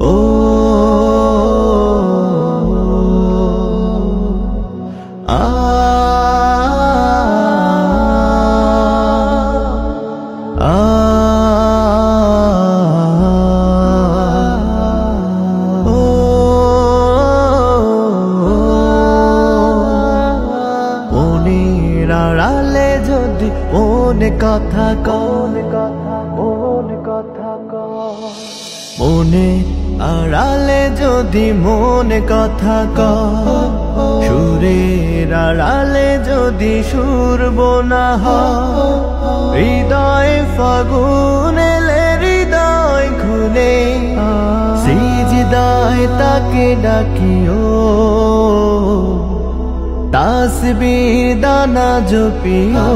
ও আ আ মনের আড়ালে যদি মনে কথা মনে আড়ালে যদি মনে কথা সুরের আড়ালে যদি সুর বোনা হৃদয় ফাগুন এলে হৃদয় খুলে সিজদায় তাকে ডাকিও তাসবিহ দানা জপিও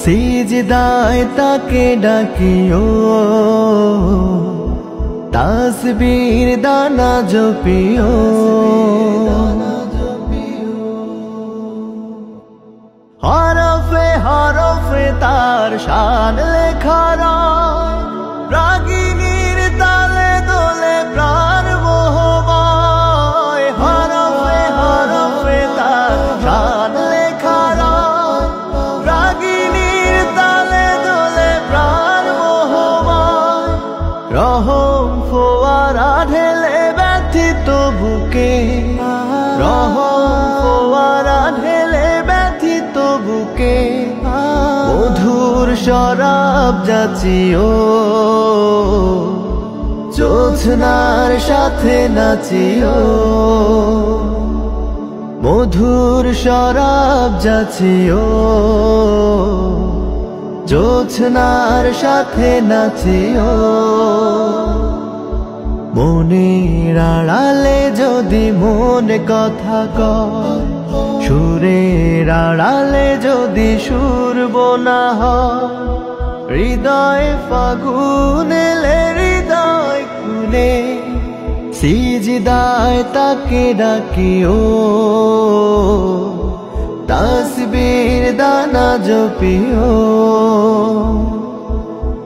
সিজদায় তাকে ডাকিও তাসবিহ দানা জপিও হরফে হরফে তার শান লেখা রয় রাগিনীর তালে দোলে প্রাণ মোহময় হরফে হরফে তার শান লেখা রয় রাগিনীর তালে দোলে প্রাণ মোহময় রহম ফোয়ারা ঢেলে ব্যথিত বুকে রহম ফোয়ারা ঢেলে ব্যথিত বুকে মধুর শরাব যাচিও জ্যোৎস্নার সাথে নাচিও মধুর শরাব যাচিও জ্যোৎস্নার সাথে নাচিও মনের আড়ালে যদি মনে কথা কয় সুরের আড়ালে যদি সুর বোনা হয় হৃদয় ফাগুন এলে হৃদয় খুলে সিজদায় তাকে ডাকিও তাসবিহ দানা জপিও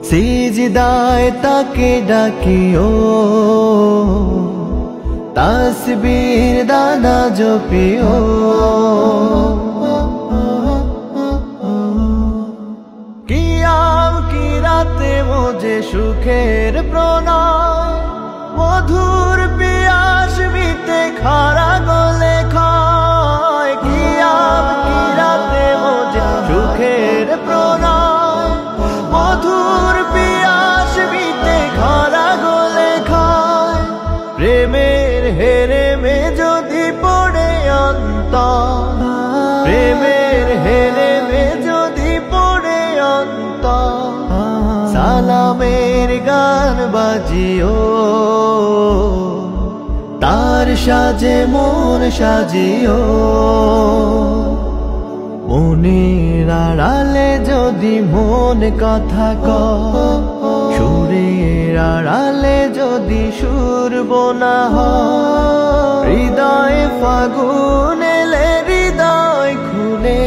সিজদায় তাকে ডাকিও তাসবিহ দানা জপিও কিয়াম কি রাতে মোজে সুখের প্রণয় মধুর পিয়াস মিতে খারা গলে খায় কিয়াম কি রাতে মোজে সুখের প্রণয় মধুর পিয়াস মিতে খারা গলে খায় প্রেমের হেরেমে যদি পড়ে অন্তর প্রেমের হেরেমে যদি পড়ে অন্তর সালামের গান বাজিও তার সাজে মন সাজিও মনের আড়ালে যদি মন কথা কয় সুরের আড়ালে যদি সুর বোনা হয় হৃদয় ফাগুন এলে হৃদয় খুলে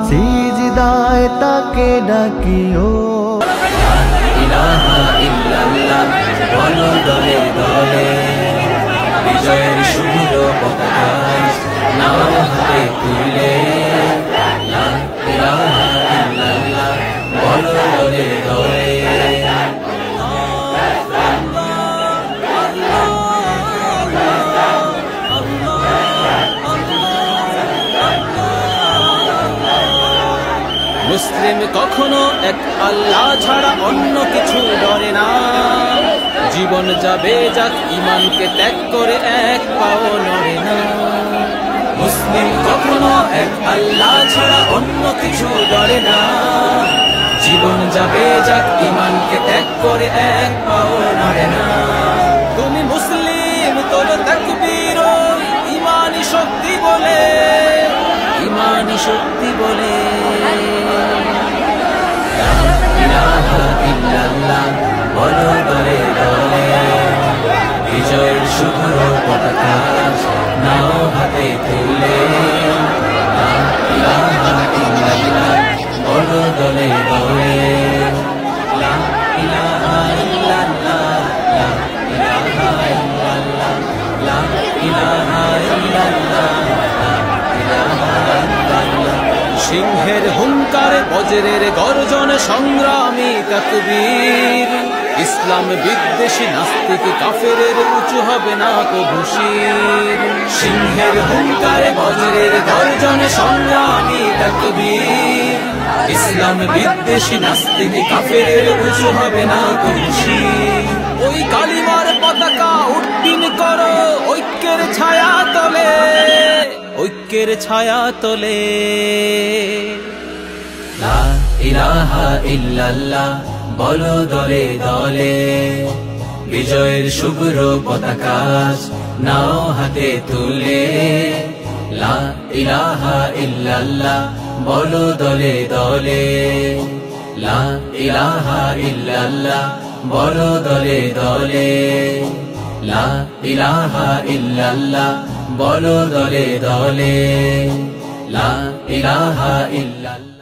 সিজদায় তাকে ডাকিও ইলাহা ইল্লাল্লাহ বলো দলে দলে বিজয়ের শুভ্র পতাকা নাও হাতে তুলে লা ইলাহা ইল্লাল্লাহ বলো দলে দলে মুসলিম কখনো এক আল্লাহ ছাড়া অন্য কিছু ডরে না জীবন যাবে যাক ঈমানকে ত্যাগ করে এক পাও নড়ে না মুসলিম কখনো এক আল্লাহ ছাড়া অন্য কিছু ডরে না জীবন যাবে যাক ঈমানকে ত্যাগ করে এক পাও নড়ে না তুমি মুসলিম তোলো তাকবীর ঈমানি শক্তি বলে ঈমানি শক্তি বলে ইলাহা ইল্লাল্লাহ বলো দলে দলে বিজয়ের শুভ্র পতাকা নাও হাতে তুলে ইলাহা ইল্লাল্লাহ বলো দলে দলে লা ইলাহা ইল্লাল্লাহ বজ্রের গর্জন সংগ্রামী তাকবীর, ইসলাম বিদ্বেষী নাস্তিক কাফেরের উঁচু হবে না কবু শির। সিংহের হুঙ্কারে বজ্রের গর্জন সংগ্রামী তাকবীর, ইসলাম বিদ্বেষী নাস্তিক কাফেরের উঁচু হবে না কবু শির। ওই কালিমার পতাকা উড্ডীন করো ঐক্যের ছায়া তলে, ঐক্যের ছায়া তলে। লা ইলাহা ইল্লাল্লাহ বলো দলে দলে, বিজয়ের শুভ্র পতাকা নাও হাতে তুলে। লা ইলাহা ইল্লাল্লাহ বলো দলে দলে, লা ইলাহা ইল্লাল্লাহ বলো দলে দলে, লা ইলাহা ইল্লাল্লাহ বলো দলে দলে, লা ইলাহা ইল্লাল্লাহ।